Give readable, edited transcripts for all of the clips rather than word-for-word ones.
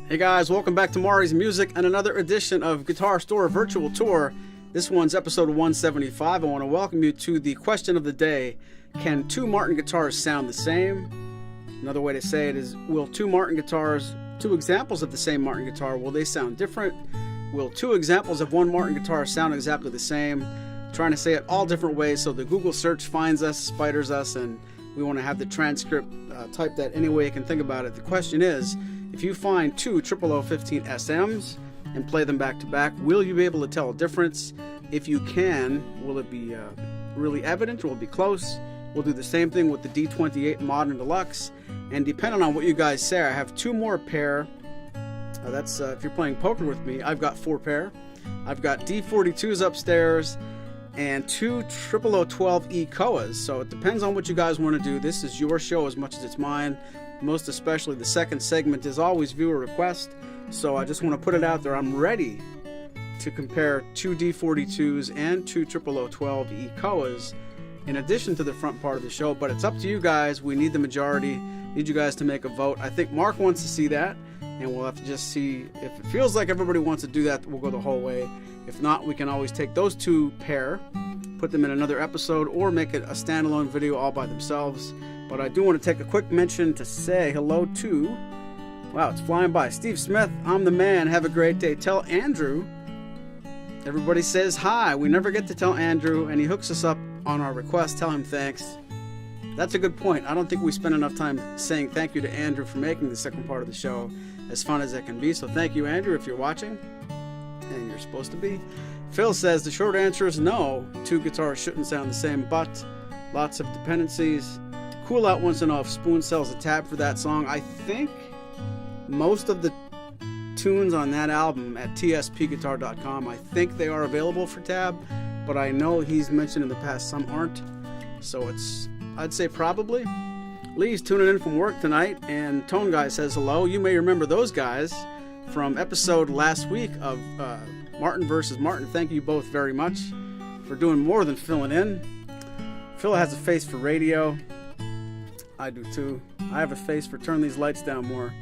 Hey guys, welcome back to Maury's Music and another edition of Guitar Store Virtual Tour. This one's episode 175. I want to welcome you to the question of the day. Can two Martin guitars sound the same? Another way to say it is, will two examples of the same Martin guitar, will they sound different? Will two examples of one Martin guitar sound exactly the same? Trying to say it all different ways so the Google search finds us, spiders us, and we want to have the transcript typed that any way you can think about it. The question is, if you find two 00015 SMs and play them back to back, will you be able to tell a difference? If you can, will it be really evident or will it be close? We'll do the same thing with the D-28 Modern Deluxe. And depending on what you guys say, I have two more pair. That's if you're playing poker with me, I've got four pair. I've got D42s upstairs and two 00012E Koas. So it depends on what you guys want to do. This is your show as much as it's mine. Most especially the second segment is always viewer request. So I just want to put it out there. I'm ready to compare two D42s and two 00012E Koas in addition to the front part of the show. But it's up to you guys. We need the majority. Need you guys to make a vote. I think Mark wants to see that. And we'll have to just see if it feels like everybody wants to do that. We'll go the whole way. If not, we can always take those two pair, put them in another episode, or make it a standalone video all by themselves. But I do want to take a quick mention to say hello to, wow, it's flying by, Steve Smith. I'm the man. Have a great day. Tell Andrew. Everybody says hi. We never get to tell Andrew, and he hooks us up on our request. Tell him thanks. That's a good point. I don't think we spend enough time saying thank you to Andrew for making the second part of the show as fun as it can be. So thank you, Andrew, if you're watching, and you're supposed to be. Phil says the short answer is no. Two guitars shouldn't sound the same, but lots of dependencies. Cool Out wants to know if Spoon sells a tab for that song. I think most of the tunes on that album at tspguitar.com, I think they are available for tab, but I know he's mentioned in the past some aren't. So I'd say probably. Lee's tuning in from work tonight, and Tone Guy says hello. You may remember those guys from episode last week of Martin versus Martin. Thank you both very much for doing more than filling in. Phil has a face for radio. I do too. I have a face for turn these lights down more.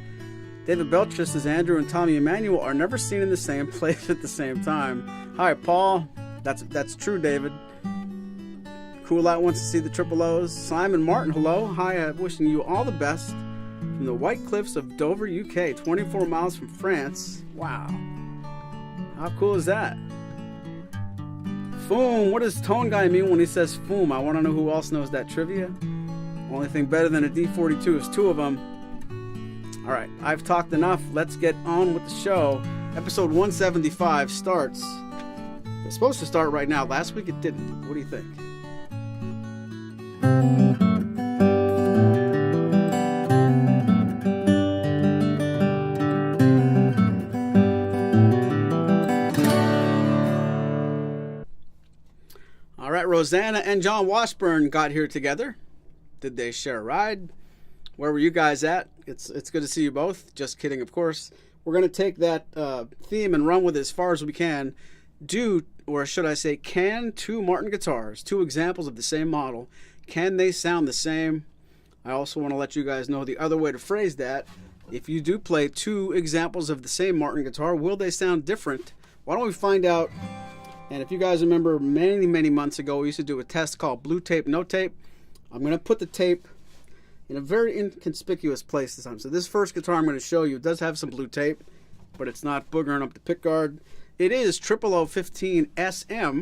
David Belcher says Andrew and Tommy Emmanuel are never seen in the same place at the same time. Hi, Paul. That's true, David. Cool Out wants to see the Triple O's. Simon Martin, hello. Hi, wishing you all the best from the White Cliffs of Dover, UK, 24 miles from France. Wow. How cool is that? Foom. What does Tone Guy mean when he says foom? I want to know who else knows that trivia. Only thing better than a D42 is two of them. All right, I've talked enough. Let's get on with the show. Episode 175 starts. It's supposed to start right now. Last week it didn't. What do you think? All right, Rosanna and John Washburn got here together. Did they share a ride? Where were you guys at? It's good to see you both. Just kidding, of course. We're going to take that theme and run with it as far as we can. Or should I say, can two Martin guitars, two examples of the same model, can they sound the same? I also want to let you guys know the other way to phrase that. If you do play two examples of the same Martin guitar, will they sound different? Why don't we find out? And if you guys remember, many months ago, we used to do a test called Blue Tape, No Tape. I'm going to put the tape in a very inconspicuous place this time. So this first guitar I'm going to show you does have some blue tape, but it's not boogering up the pickguard. It is 00015 SM,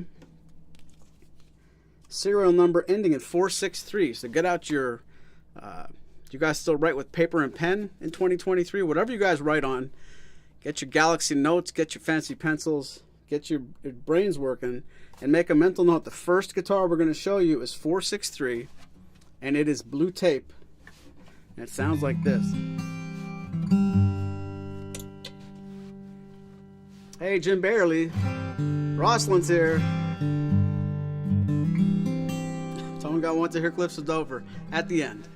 serial number ending in 463. So get out your, you guys still write with paper and pen in 2023? Whatever you guys write on, get your Galaxy Notes, get your fancy pencils, get your brains working, and make a mental note. The first guitar we're going to show you is 463. And it is blue tape. And it sounds like this. Hey, Jim Bailey. Roslyn's here. Someone got one to hear Cliffs of Dover at the end.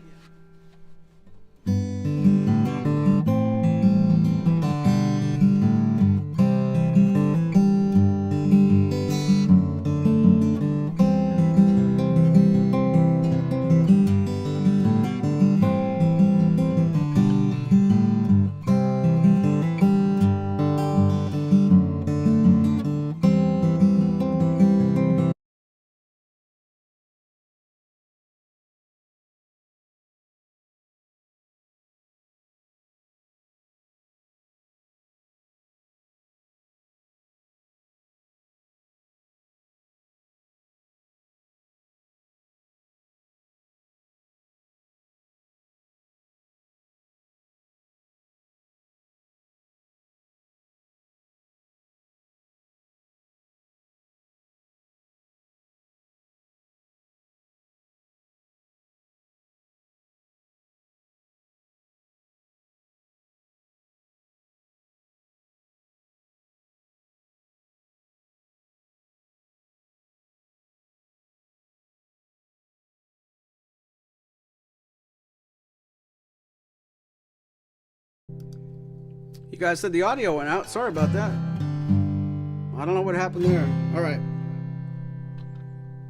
You guys said the audio went out. Sorry about that. I don't know what happened there. All right.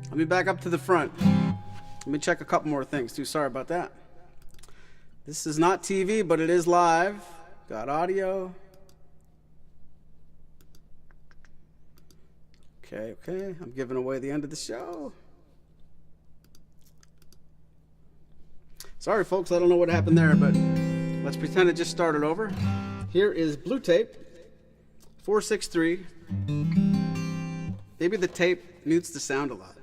Let me back up to the front. Let me check a couple more things too. Sorry about that. This is not TV, but it is live. Got audio. Okay. I'm giving away the end of the show. Sorry, folks. I don't know what happened there, but let's pretend it just started over. Here is Blue Tape 463. Maybe the tape mutes the sound a lot.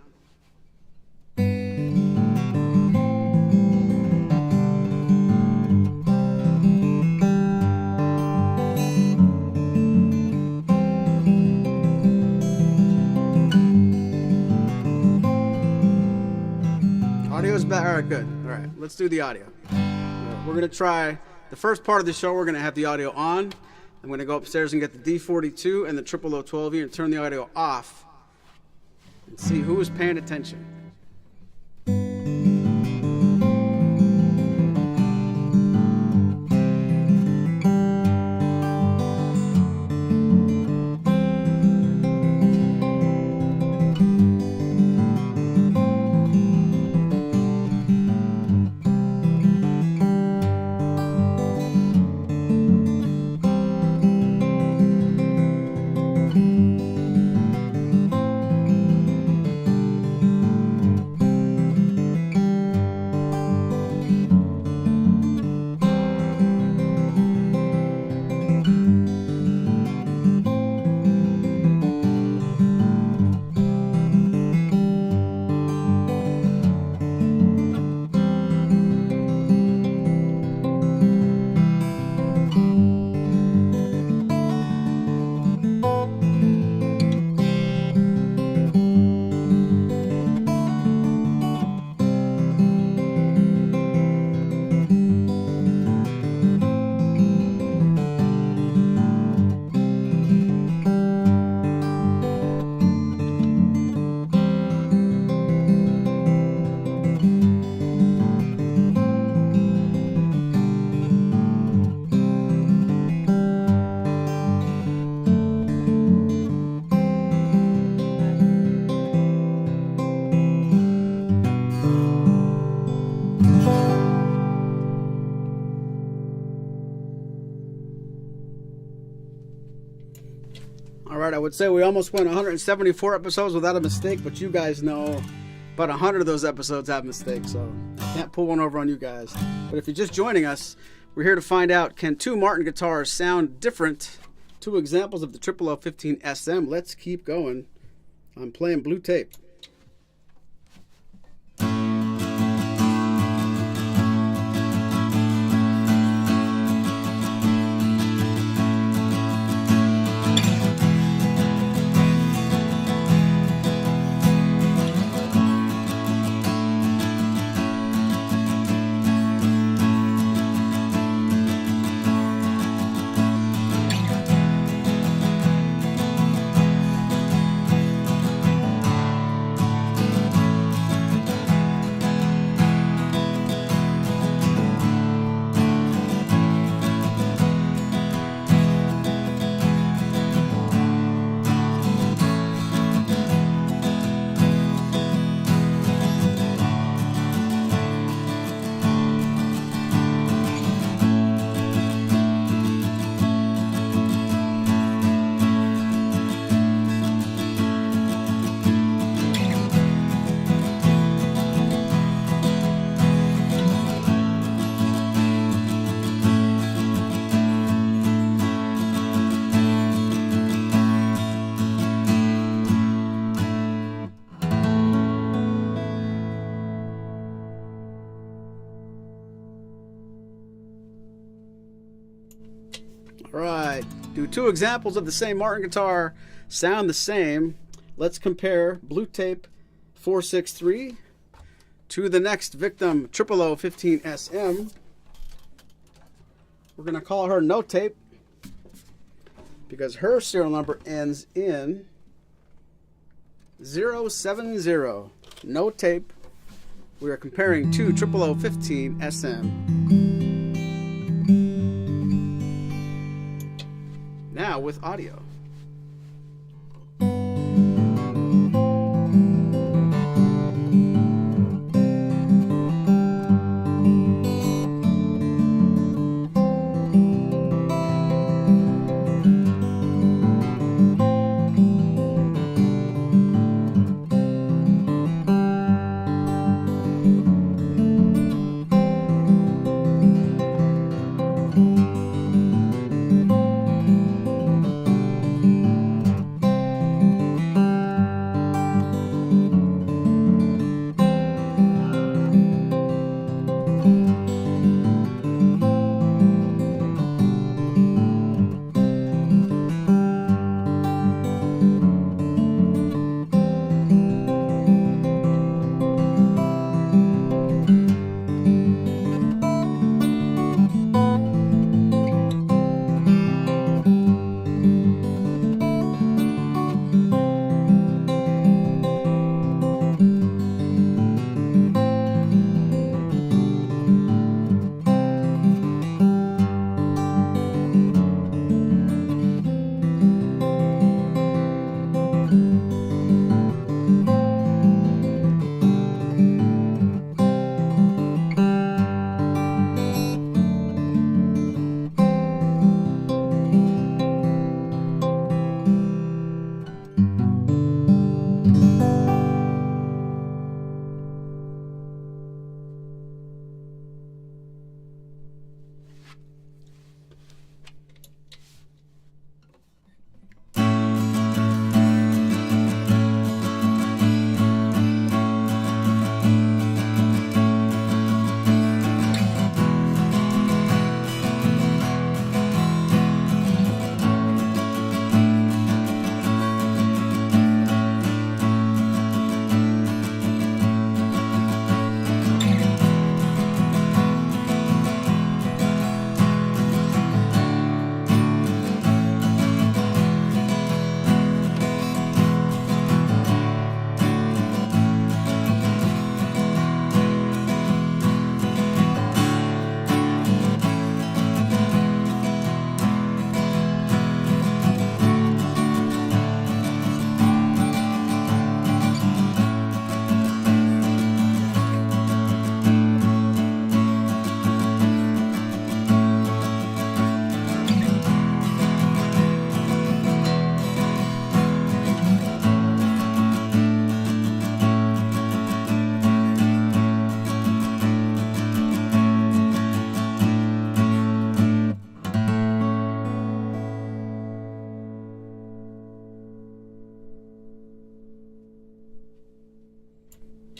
Audio's back. All right, good. All right, let's do the audio. We're going to try the first part of the show. We're going to have the audio on. I'm going to go upstairs and get the D-42 and the 0012E and turn the audio off and see who is paying attention. All right, I would say we almost went 174 episodes without a mistake, but you guys know about 100 of those episodes have mistakes, so I can't pull one over on you guys. But if you're just joining us, we're here to find out, can two Martin guitars sound different? Two examples of the 0015 SM. Let's keep going. I'm playing Blue Tape. Right, do two examples of the same Martin guitar sound the same. Let's compare Blue Tape 463 to the next victim 0015 SM. We're going to call her No Tape because her serial number ends in 070. No Tape. We are comparing two 0015 SM. Now with audio.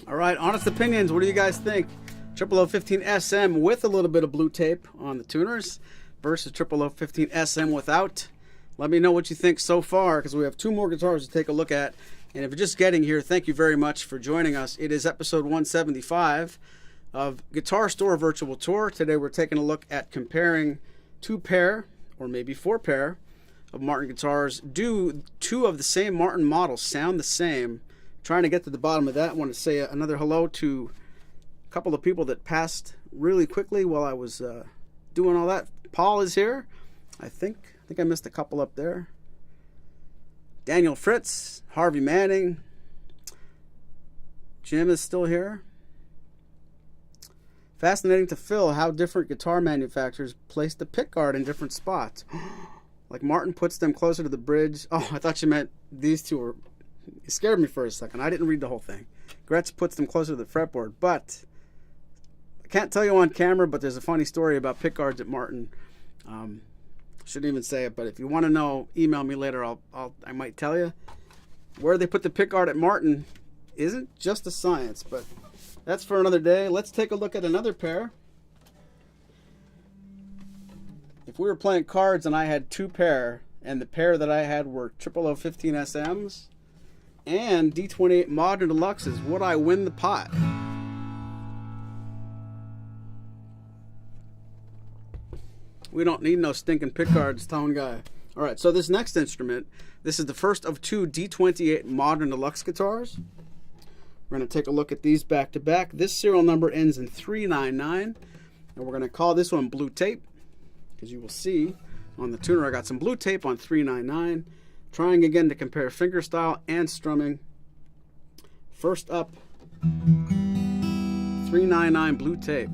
All right, honest opinions. What do you guys think? 0015 SM with a little bit of blue tape on the tuners versus 0015 SM without. Let me know what you think so far, because we have two more guitars to take a look at. And if you're just getting here, thank you very much for joining us. It is episode 175 of Guitar Store Virtual Tour. Today we're taking a look at comparing two pair, or maybe four pair, of Martin guitars. Do two of the same Martin models sound the same? Trying to get to the bottom of that. I want to say another hello to a couple of people that passed really quickly while I was doing all that. Paul is here. I think I missed a couple up there. Daniel Fritz, Harvey Manning. Jim is still here. Fascinating to Phil how different guitar manufacturers place the pickguard in different spots. Like Martin puts them closer to the bridge. Oh, I thought you meant these two were... It scared me for a second. I didn't read the whole thing. Gretsch puts them closer to the fretboard, but I can't tell you on camera, but there's a funny story about pickguards at Martin. Shouldn't even say it, but if you want to know, email me later. I might tell you. Where they put the pickguard at Martin isn't just a science, but that's for another day. Let's take a look at another pair. If we were playing cards and I had two pair, and the pair that I had were 0015 SMs and D-28 Modern Deluxes, would I win the pot? We don't need no stinking pickguards, tone guy. All right, so this next instrument, this is the first of two D-28 Modern Deluxe guitars. We're going to take a look at these back to back. This serial number ends in 399, and we're going to call this one Blue Tape, because you will see On the tuner, I got some blue tape on 399. Trying again to compare fingerstyle and strumming. First up, 399 blue tape.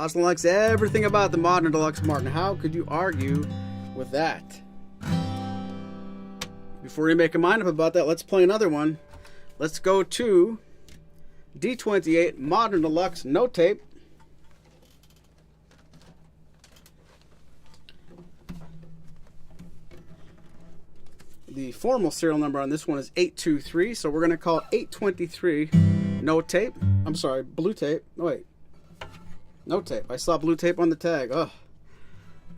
Rosalind likes everything about the Modern Deluxe Martin. How could you argue with that? Before you make a mind up about that, let's play another one. Let's go to D-28 Modern Deluxe No Tape. The formal serial number on this one is 823, so we're going to call it 823 No Tape. I'm sorry, blue tape. Oh, wait. No tape. I saw blue tape on the tag. Oh,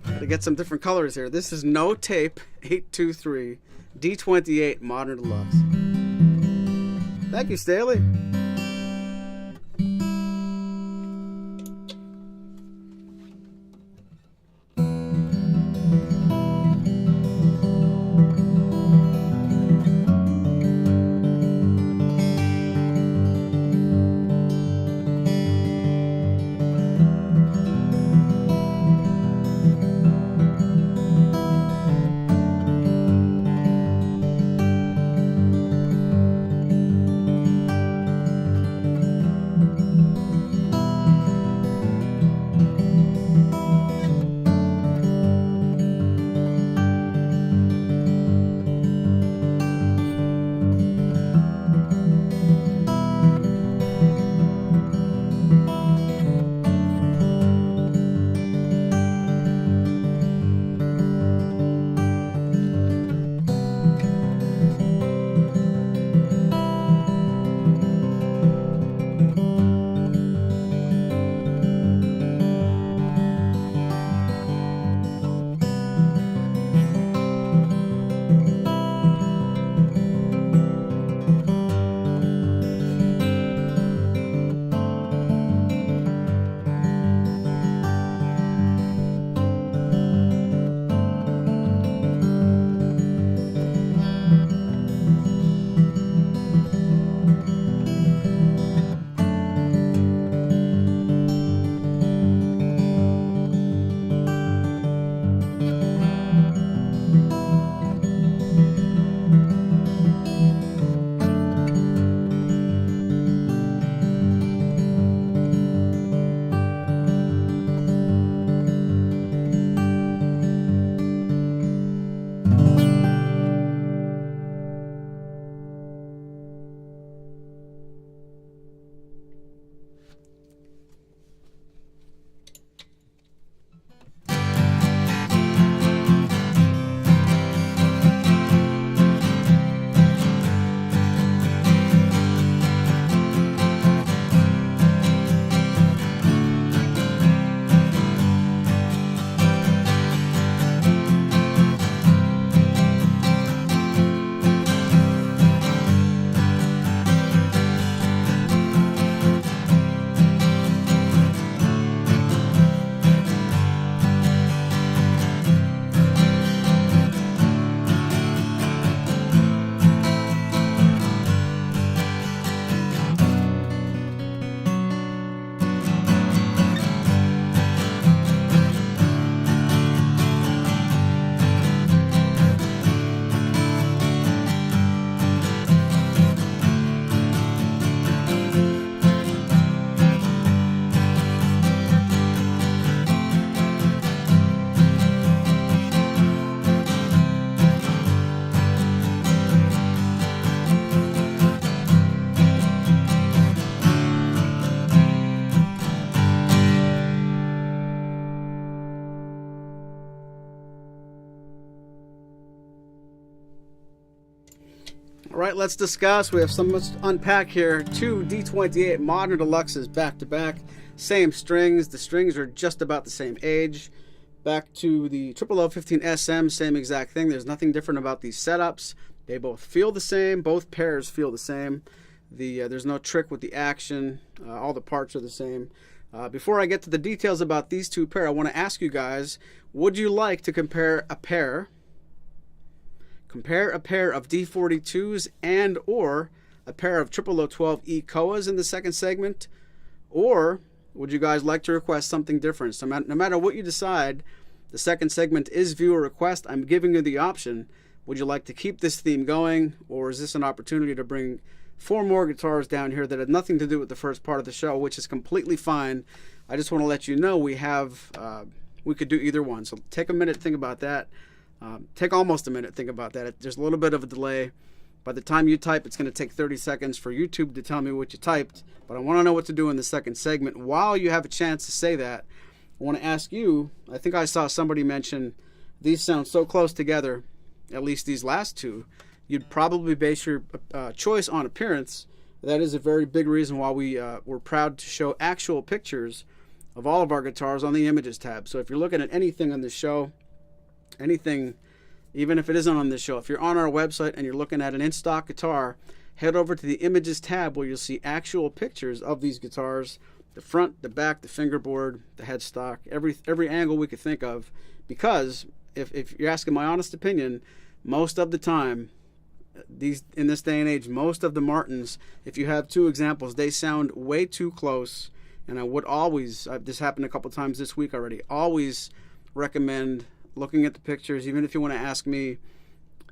gotta get some different colors here. This is No Tape 823 D-28 Modern Deluxe. Thank you, Staley. All right, let's discuss. We have so much to unpack here. Two D-28 Modern Deluxes back to back. Same strings. The strings are just about the same age. Back to the 00015 SM, same exact thing. There's nothing different about these setups. They both feel the same. Both pairs feel the same. There's no trick with the action. All the parts are the same. Before I get to the details about these two pair, I want to ask you guys, would you like to compare a pair of D42s and or a pair of 0012E Koas in the second segment? Or would you guys like to request something different? So no matter what you decide, the second segment is viewer request. I'm giving you the option. Would you like to keep this theme going, or is this an opportunity to bring 4 more guitars down here that had nothing to do with the first part of the show, which is completely fine. I just want to let you know we could do either one. So take a minute, think about that. Take almost a minute, think about that. There's a little bit of a delay. By the time you type, it's going to take 30 seconds for YouTube to tell me what you typed. But I want to know what to do in the second segment. While you have a chance to say that, I want to ask you, I think I saw somebody mention these sound so close together, at least these last two, you'd probably base your choice on appearance. That is a very big reason why we're proud to show actual pictures of all of our guitars on the Images tab. So if you're looking at anything on this show, anything, even if it isn't on this show, if you're on our website and you're looking at an in-stock guitar, head over to the Images tab where you'll see actual pictures of these guitars, the front, the back, the fingerboard, the headstock, every angle we could think of. Because if you're asking my honest opinion, most of the time, in this day and age, most of the Martins, if you have 2 examples, they sound way too close. And I would always, this happened a couple times this week already, always recommend looking at the pictures. Even if you want to ask me,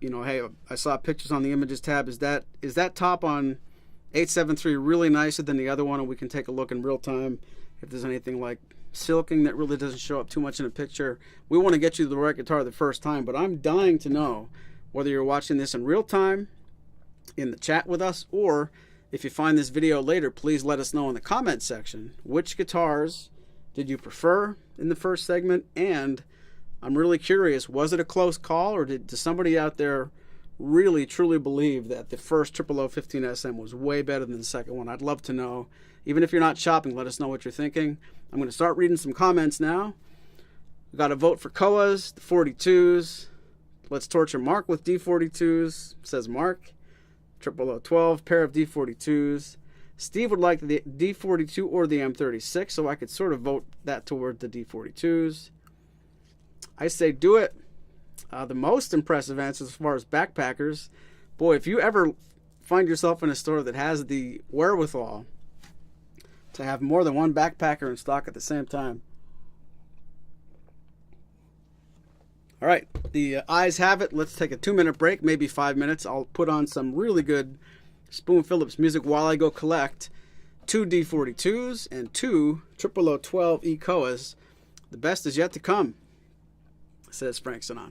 hey, I saw pictures on the Images tab, is that top on 873 really nicer than the other one? And we can take a look in real time if there's anything like silking that really doesn't show up too much in a picture. We want to get you the right guitar the first time, but I'm dying to know whether you're watching this in real time in the chat with us, or if you find this video later, please let us know in the comment section which guitars did you prefer in the first segment. And I'm really curious, was it a close call, or does somebody out there really truly believe that the first 00015 SM was way better than the second one? I'd love to know. Even if you're not shopping, let us know what you're thinking. I'm going to start reading some comments now. We got a vote for Koas, the 42s. Let's torture Mark with D42s, says Mark. 0012, pair of D42s. Steve would like the D42 or the M36, so I could sort of vote that toward the D42s. I say do it. The most impressive answers as far as backpackers. Boy, if you ever find yourself in a store that has the wherewithal to have more than one backpacker in stock at the same time. All right, the eyes have it. Let's take a 2-minute break, maybe 5 minutes. I'll put on some really good Spoon Phillips music while I go collect 2 D42s and 2 0012E Koas. The best is yet to come, says Frank Sinatra.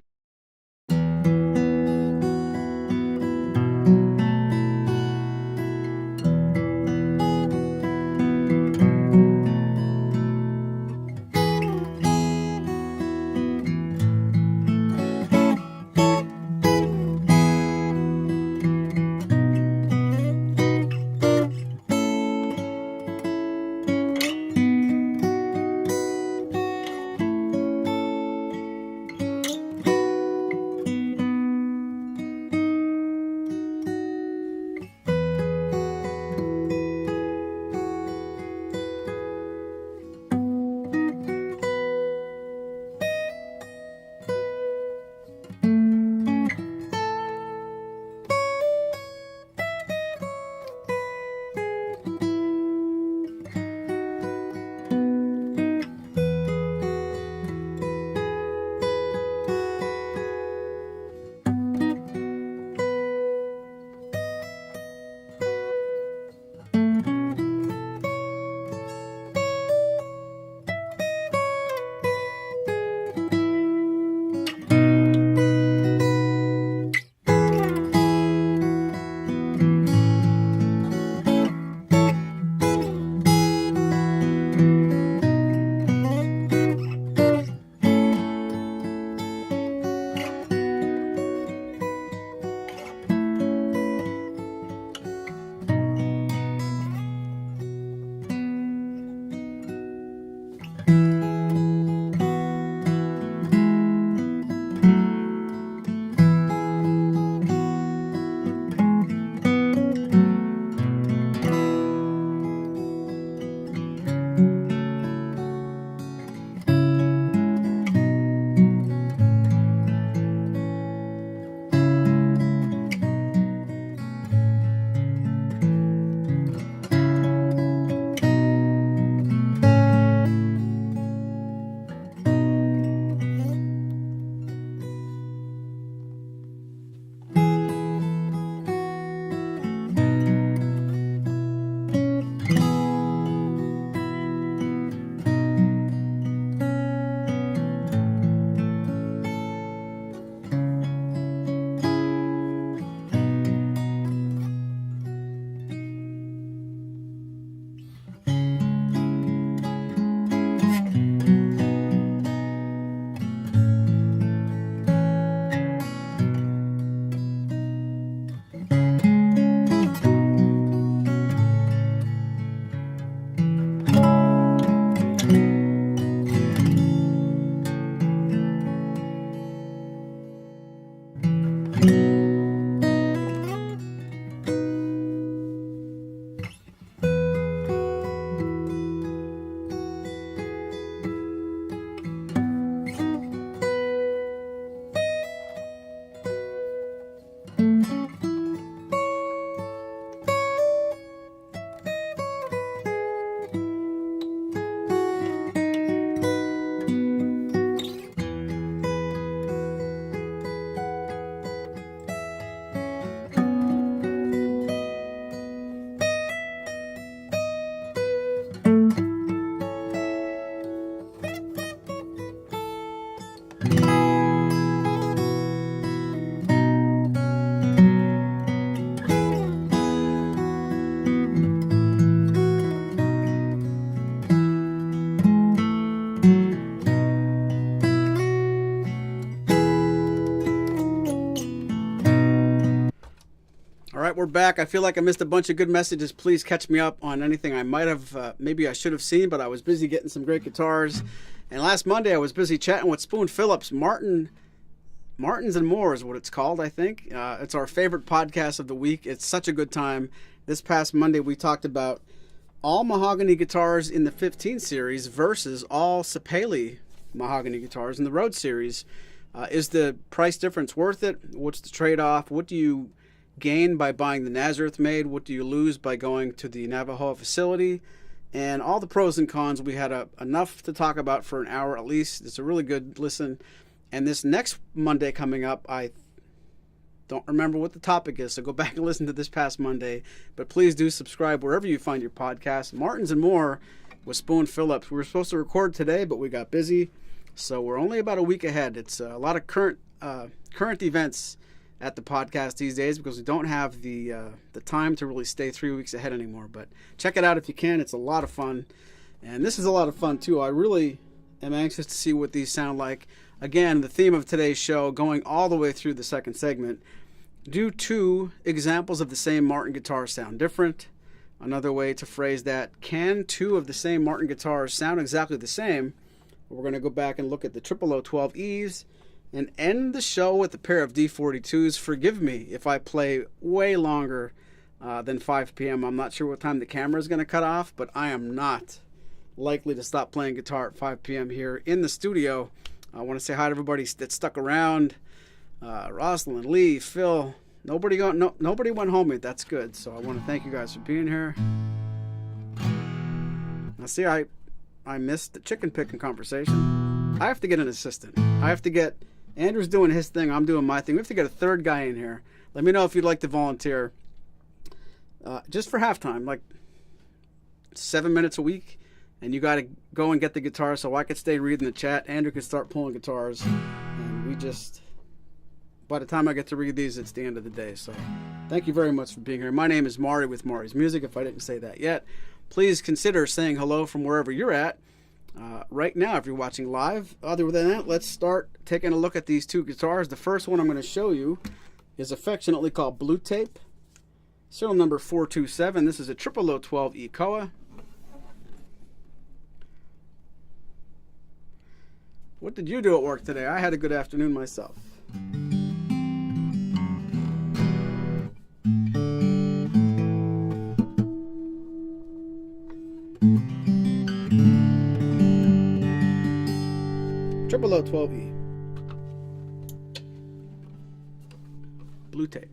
All right, we're back. I feel like I missed a bunch of good messages. Please catch me up on anything I might have, maybe I should have seen, but I was busy getting some great guitars. And last Monday I was busy chatting with Spoon Phillips. Martins and More is what it's called, I think. It's our favorite podcast of the week. It's such a good time. This past Monday we talked about all mahogany guitars in the 15 series versus all Sapele mahogany guitars in the Road series. Is the price difference worth it? What's the trade-off? What do you gain by buying the Nazareth made? What do you lose by going to the Navajo facility? And all the pros and cons. We had enough to talk about for an hour at least. It's a really good listen. And this next Monday coming up, I don't remember what the topic is, so go back and listen to this past Monday. But please do subscribe wherever you find your podcast. Martins and More with Spoon Phillips. We were supposed to record today, but we got busy. So we're only about a week ahead. It's a lot of current events at the podcast these days because we don't have the time to really stay 3 weeks ahead anymore. But check it out if you can. It's a lot of fun. And this is a lot of fun too. I really am anxious to see what these sound like. Again, the theme of today's show, going all the way through the second segment, do two examples of the same Martin guitar sound different? Another way to phrase that, can two of the same Martin guitars sound exactly the same? We're going to go back and look at the 0012Es and end the show with a pair of D-42s. Forgive me if I play way longer than 5 p.m. I'm not sure what time the camera is going to cut off, but I am not likely to stop playing guitar at 5 p.m. here in the studio. I want to say hi to everybody that stuck around. Rosalind, Lee, Phil. Nobody went home yet. That's good. So I want to thank you guys for being here. Now, see, I missed the chicken picking conversation. I have to get an assistant. Andrew's doing his thing. I'm doing my thing. We have to get a third guy in here. Let me know if you'd like to volunteer. Just for halftime, like 7 minutes a week. And you got to go and get the guitar so I could stay reading the chat. Andrew could start pulling guitars. And by the time I get to read these, it's the end of the day. So thank you very much for being here. My name is Maury with Maury's Music, if I didn't say that yet. Please consider saying hello from wherever you're at right now if you're watching live. Other than that, let's start taking a look at these two guitars. The first one I'm going to show you is affectionately called Blue Tape. Serial number 427. This is a 0012E Koa. What did you do at work today? I had a good afternoon myself. Triple O 12E. Blue Tape.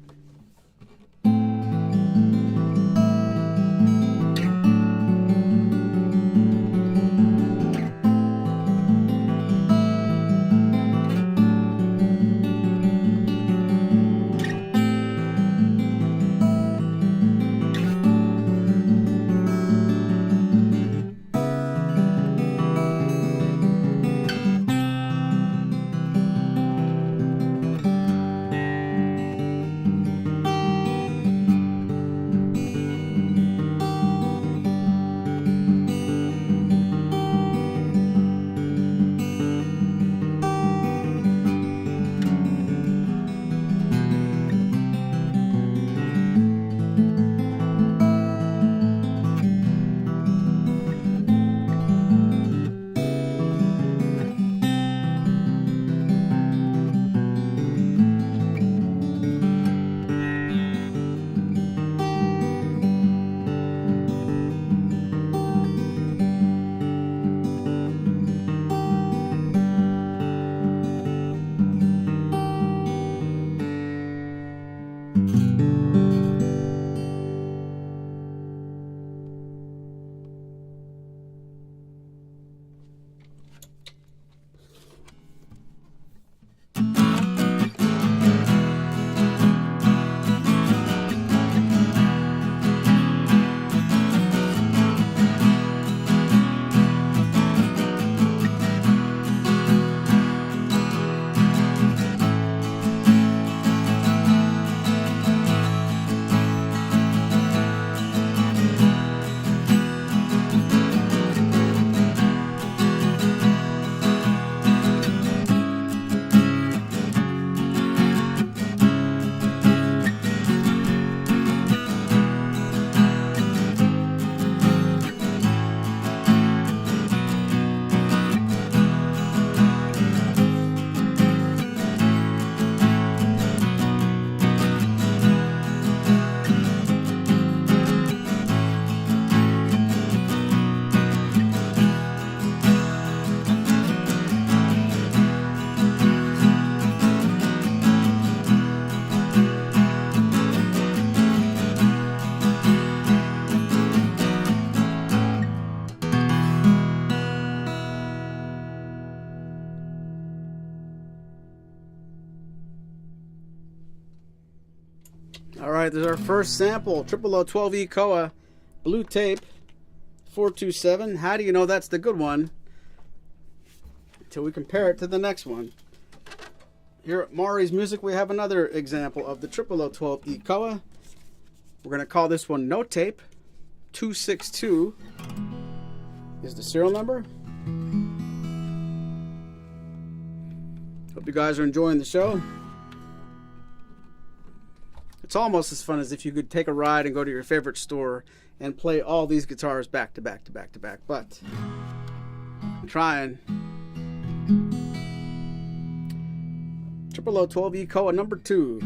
right, there's our first sample. 00012E Koa, blue tape, 427. How do you know that's the good one? Until we compare it to the next one. Here at Maury's Music, we have another example of the 00012E Koa. We're going to call this one No Tape. 262 is the serial number. Hope you guys are enjoying the show. It's almost as fun as if you could take a ride and go to your favorite store and play all these guitars back to back to back to back, but I'm trying. 00012E Koa number 2.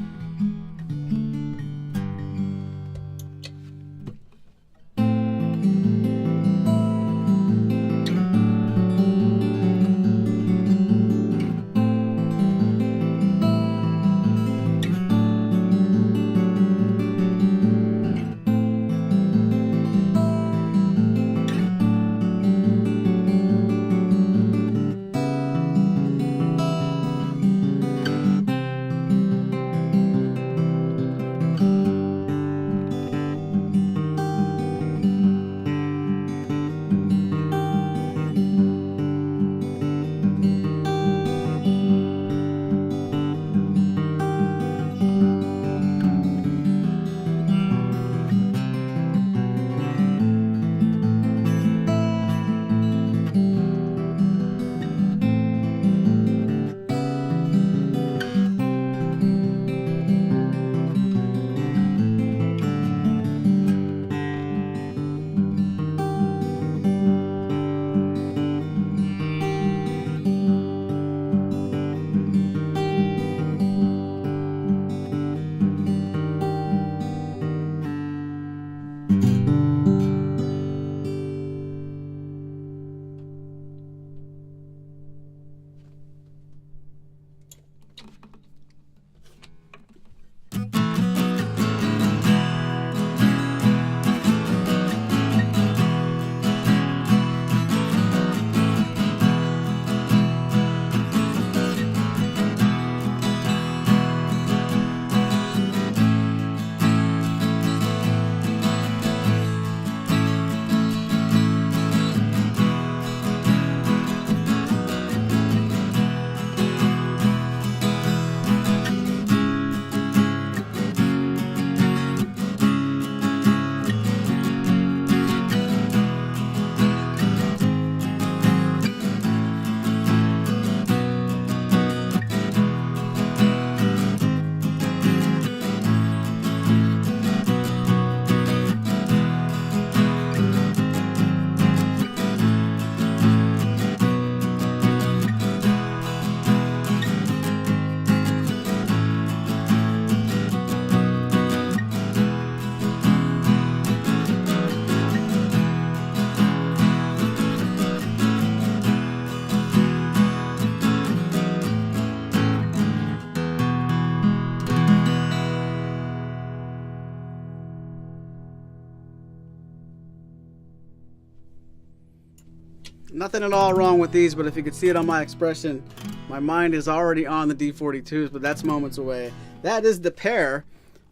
Nothing at all wrong with these, but if you could see it on my expression, my mind is already on the D42s, but that's moments away. That is the pair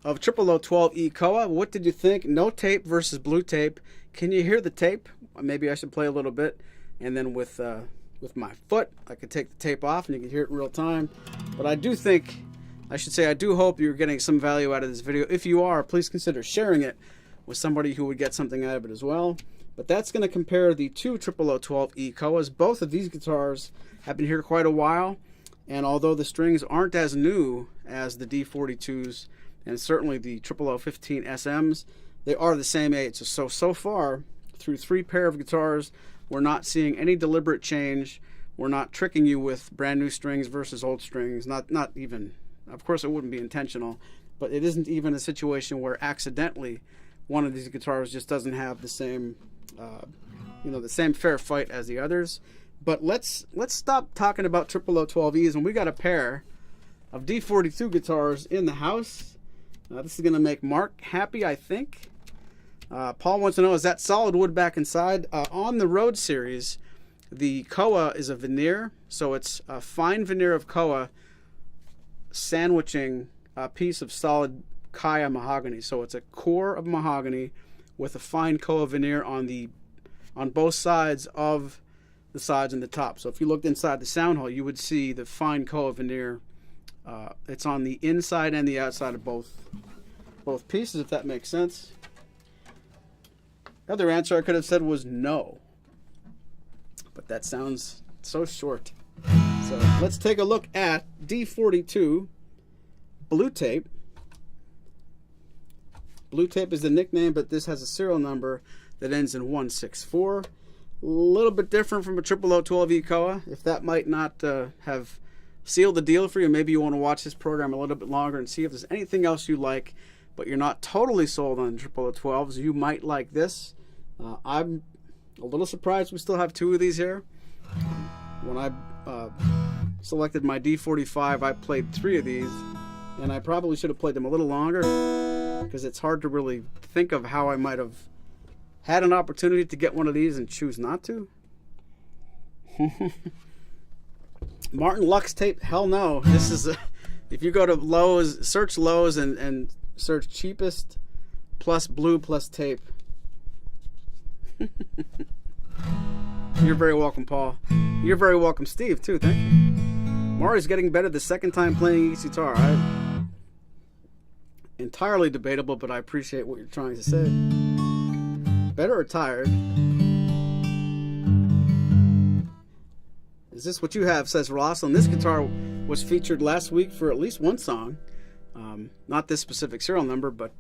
of 00012E Koa. What did you think? No tape versus blue tape. Can you hear the tape? Maybe I should play a little bit, and then with my foot, I could take the tape off and you can hear it in real time. But I do think, I should say, I do hope you're getting some value out of this video. If you are, please consider sharing it with somebody who would get something out of it as well. But that's going to compare the two 00012E Koas. Both of these guitars have been here quite a while, and although the strings aren't as new as the D42s and certainly the 00015 SMs, they are the same age. So far, through 3 pair of guitars, we're not seeing any deliberate change. We're not tricking you with brand new strings versus old strings. Not even, of course it wouldn't be intentional, but it isn't even a situation where accidentally one of these guitars just doesn't have the same the same fair fight as the others. But let's stop talking about 00012Es, and we got a pair of D42 guitars in the house. This is going to make Mark happy, I think. Paul wants to know, is that solid wood back inside? On the Road series, the Koa is a veneer, so it's a fine veneer of Koa sandwiching a piece of solid Kaya mahogany. So it's a core of mahogany with a fine koa veneer on both sides of the sides and the top. So if you looked inside the sound hole, you would see the fine koa veneer. It's on the inside and the outside of both pieces, if that makes sense. The other answer I could have said was no, but that sounds so short. So let's take a look at D-42 Blue Tape. Blue Tape is the nickname, but this has a serial number that ends in 164. A little bit different from a 00012E Koa. If that might not have sealed the deal for you, maybe you want to watch this program a little bit longer and see if there's anything else you like, but you're not totally sold on 00012s. You might like this. I'm a little surprised we still have two of these here. When I selected my D45, I played 3 of these, and I probably should have played them a little longer because it's hard to really think of how I might have had an opportunity to get one of these and choose not to. Martin Lux tape? Hell no. This is if you go to Lowe's, search Lowe's and search cheapest plus blue plus tape. You're very welcome, Paul. You're very welcome, Steve, too. Thank you. Maury's getting better the second time playing each guitar. Entirely debatable, but I appreciate what you're trying to say. Better or tired? Is this what you have, says Ross. And this guitar was featured last week for at least one song. Not this specific serial number, but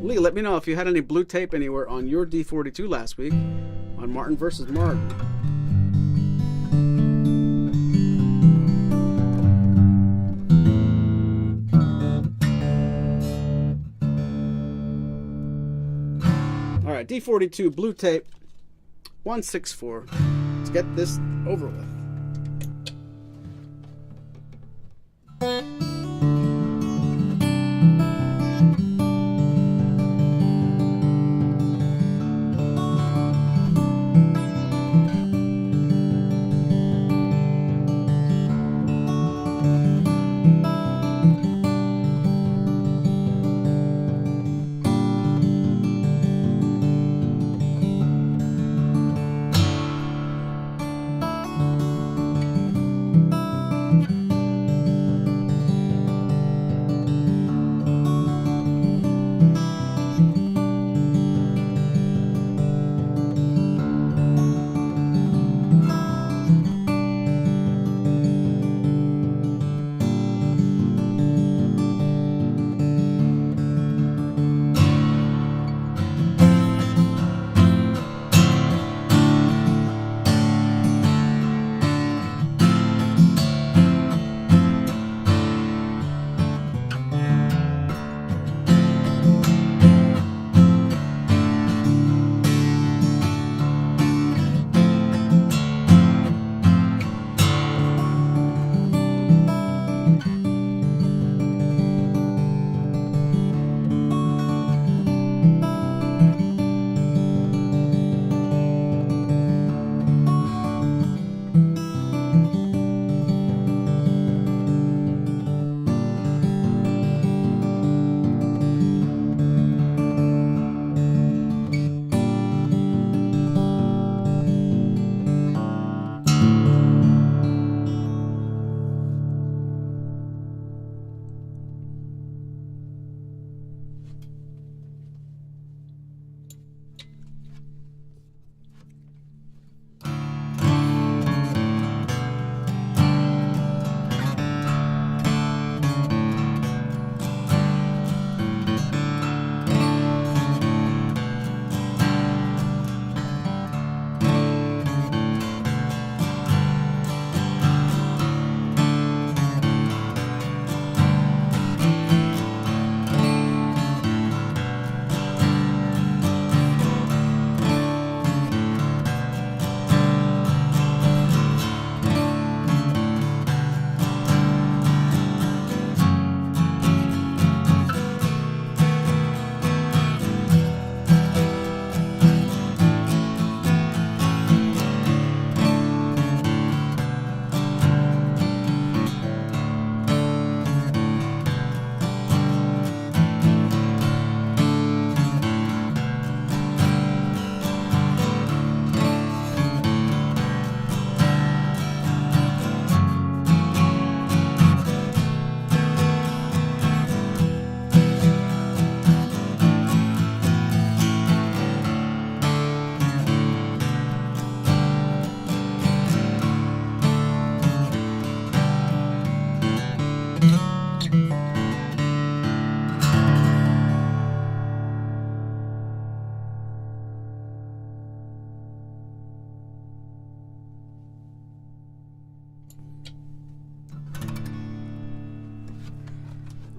Lee, let me know if you had any blue tape anywhere on your D42 last week on Martin versus Martin. All right, D42 blue tape 164. Let's get this over with.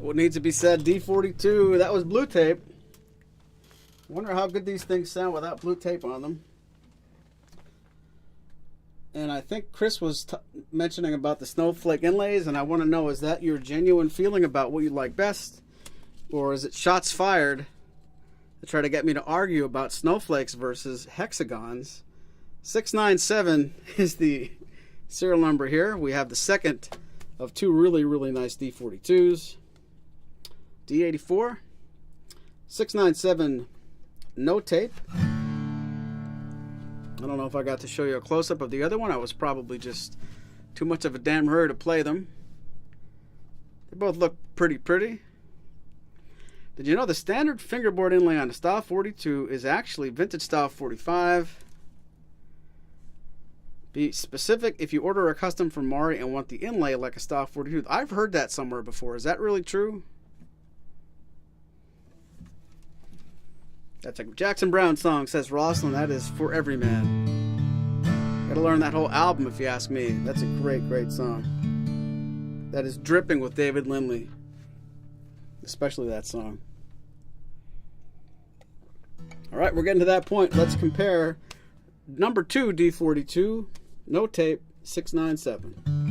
What needs to be said, D-42, that was blue tape. Wonder how good these things sound without blue tape on them. And I think Chris was mentioning about the snowflake inlays, and I want to know, is that your genuine feeling about what you like best? Or is it shots fired to try to get me to argue about snowflakes versus hexagons? 697 is the serial number here. We have the second of two really, really nice D-42s. D-84. 697 no tape. I don't know if I got to show you a close-up of the other one. I was probably just too much of a damn hurry to play them. They both look pretty. Did you know the standard fingerboard inlay on the Style 42 is actually vintage Style 45? Be specific if you order a custom from Maury and want the inlay like a Style 42. I've heard that somewhere before. Is that really true? That's a Jackson Browne song, says Rosslyn. That is For Every Man. Gotta learn that whole album if you ask me. That's a great song. That is dripping with David Lindley. Especially that song. Alright, we're getting to that point. Let's compare number 2 D-42, no tape, 697.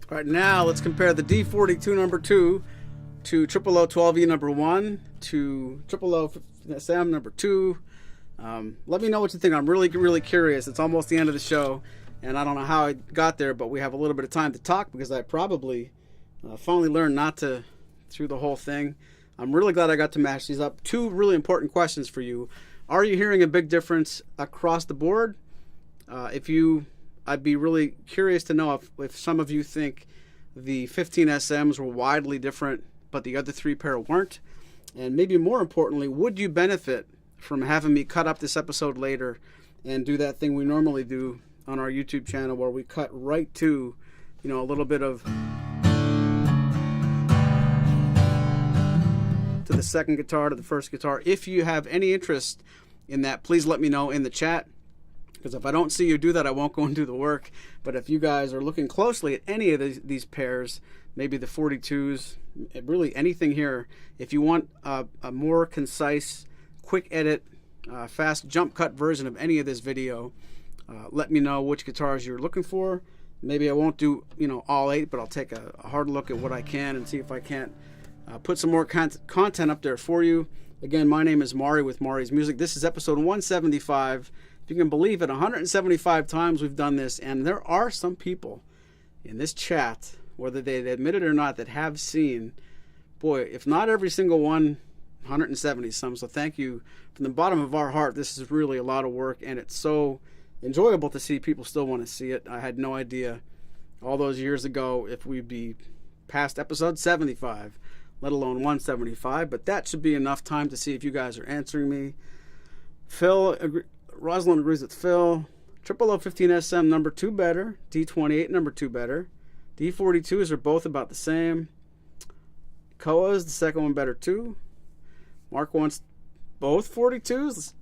All right, now let's compare the D-42 number 2 to 00012E number 1 to 000 SM number 2. Let me know what you think. I'm really curious. It's almost the end of the show, and I don't know how I got there, but we have a little bit of time to talk because I probably finally learned not to through the whole thing. I'm really glad I got to match these up. Two really important questions for you. Are you hearing a big difference across the board? I'd be really curious to know if some of you think the 15 SMs were widely different, but the other three pair weren't. And maybe more importantly, would you benefit from having me cut up this episode later and do that thing we normally do on our YouTube channel where we cut right to, a little bit of to the second guitar, to the first guitar. If you have any interest in that, please let me know in the chat. Because if I don't see you do that, I won't go and do the work. But if you guys are looking closely at any of these pairs, maybe the 42s, really anything here, if you want a more concise, quick edit, fast jump cut version of any of this video, let me know which guitars you're looking for. Maybe I won't do all 8, but I'll take a hard look at what I can and see if I can't put some more content up there for you. Again, my name is Maury with Maury's Music. This is episode 175. If you can believe it, 175 times we've done this, and there are some people in this chat, whether they admit it or not, that have seen, boy, if not every single one, 170 some. So thank you from the bottom of our heart. This is really a lot of work, and it's so enjoyable to see people still want to see it. I had no idea all those years ago if we'd be past episode 75, let alone 175, but that should be enough time to see if you guys are answering me. Rosalind agrees with Phil. 00015 SM number 2 better. D-28 number 2 better. D-42s are both about the same. Koa's the second one better too. Mark wants both 42s.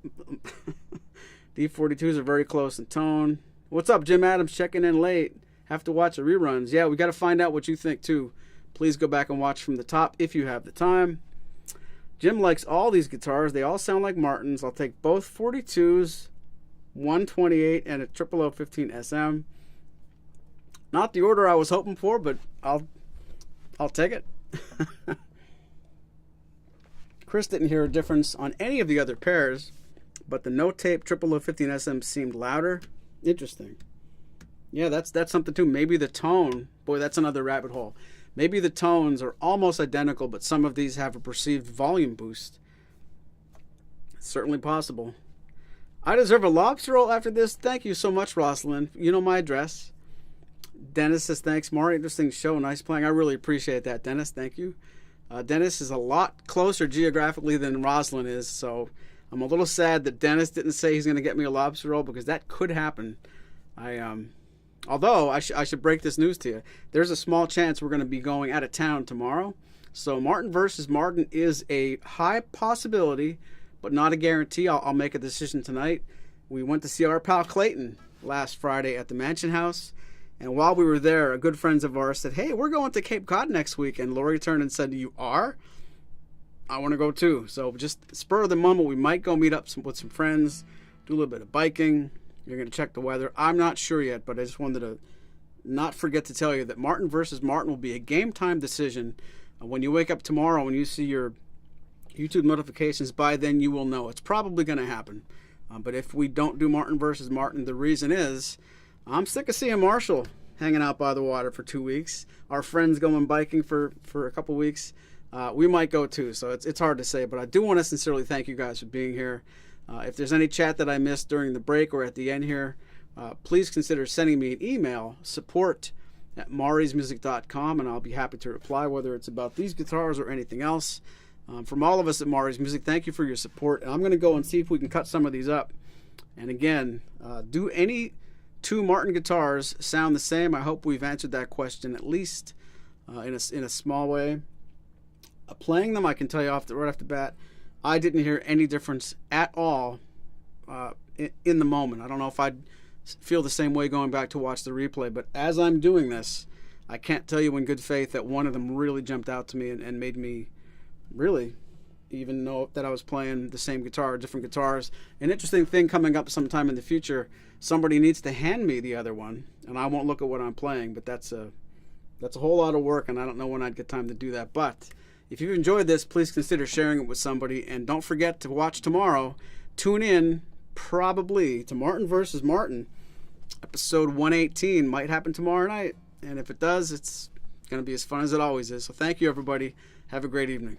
D-42s are very close in tone. What's up, Jim Adams? Checking in late. Have to watch the reruns. Yeah, we got to find out what you think too. Please go back and watch from the top if you have the time. Jim likes all these guitars. They all sound like Martins. I'll take both 42s, 128, and a 00015 SM. Not the order I was hoping for, but I'll take it. Chris didn't hear a difference on any of the other pairs, but the no-tape 00015 SM seemed louder. Interesting. Yeah, that's something too. Maybe the tone. Boy, that's another rabbit hole. Maybe the tones are almost identical, but some of these have a perceived volume boost. It's certainly possible. I deserve a lobster roll after this. Thank you so much, Rosalind. You know my address. Dennis says, thanks, Maury. Interesting show. Nice playing. I really appreciate that, Dennis. Thank you. Dennis is a lot closer geographically than Rosalind is, so I'm a little sad that Dennis didn't say he's going to get me a lobster roll because that could happen. Although, I should break this news to you. There's a small chance we're going to be going out of town tomorrow. So Martin versus Martin is a high possibility, but not a guarantee. I'll make a decision tonight. We went to see our pal Clayton last Friday at the Mansion House. And while we were there, a good friend of ours said, hey, we're going to Cape Cod next week. And Lori turned and said, you are? I want to go too. So just spur of the moment, we might go meet up with some friends, do a little bit of biking. You're going to check the weather. I'm not sure yet, but I just wanted to not forget to tell you that Martin versus Martin will be a game time decision. When you wake up tomorrow, when you see your YouTube notifications, by then you will know. It's probably going to happen. But if we don't do Martin versus Martin, the reason is I'm sick of seeing Marshall hanging out by the water for 2 weeks. Our friends going biking for a couple weeks. We might go too, so it's hard to say. But I do want to sincerely thank you guys for being here. If there's any chat that I missed during the break or at the end here, please consider sending me an email, support@maurysmusic.com, and I'll be happy to reply, whether it's about these guitars or anything else. From all of us at Maury's Music, thank you for your support. And I'm going to go and see if we can cut some of these up. And again, do any two Martin guitars sound the same? I hope we've answered that question at least in a small way. Playing them, I can tell you right off the bat, I didn't hear any difference at all in the moment. I don't know if I'd feel the same way going back to watch the replay, but as I'm doing this, I can't tell you in good faith that one of them really jumped out to me and made me really even know that I was playing the same guitar, different guitars. An interesting thing coming up sometime in the future, somebody needs to hand me the other one, and I won't look at what I'm playing, but that's That's a whole lot of work, and I don't know when I'd get time to do that. But if you've enjoyed this, please consider sharing it with somebody. And don't forget to watch tomorrow. Tune in, probably, to Martin versus Martin. Episode 118 might happen tomorrow night. And if it does, it's going to be as fun as it always is. So thank you, everybody. Have a great evening.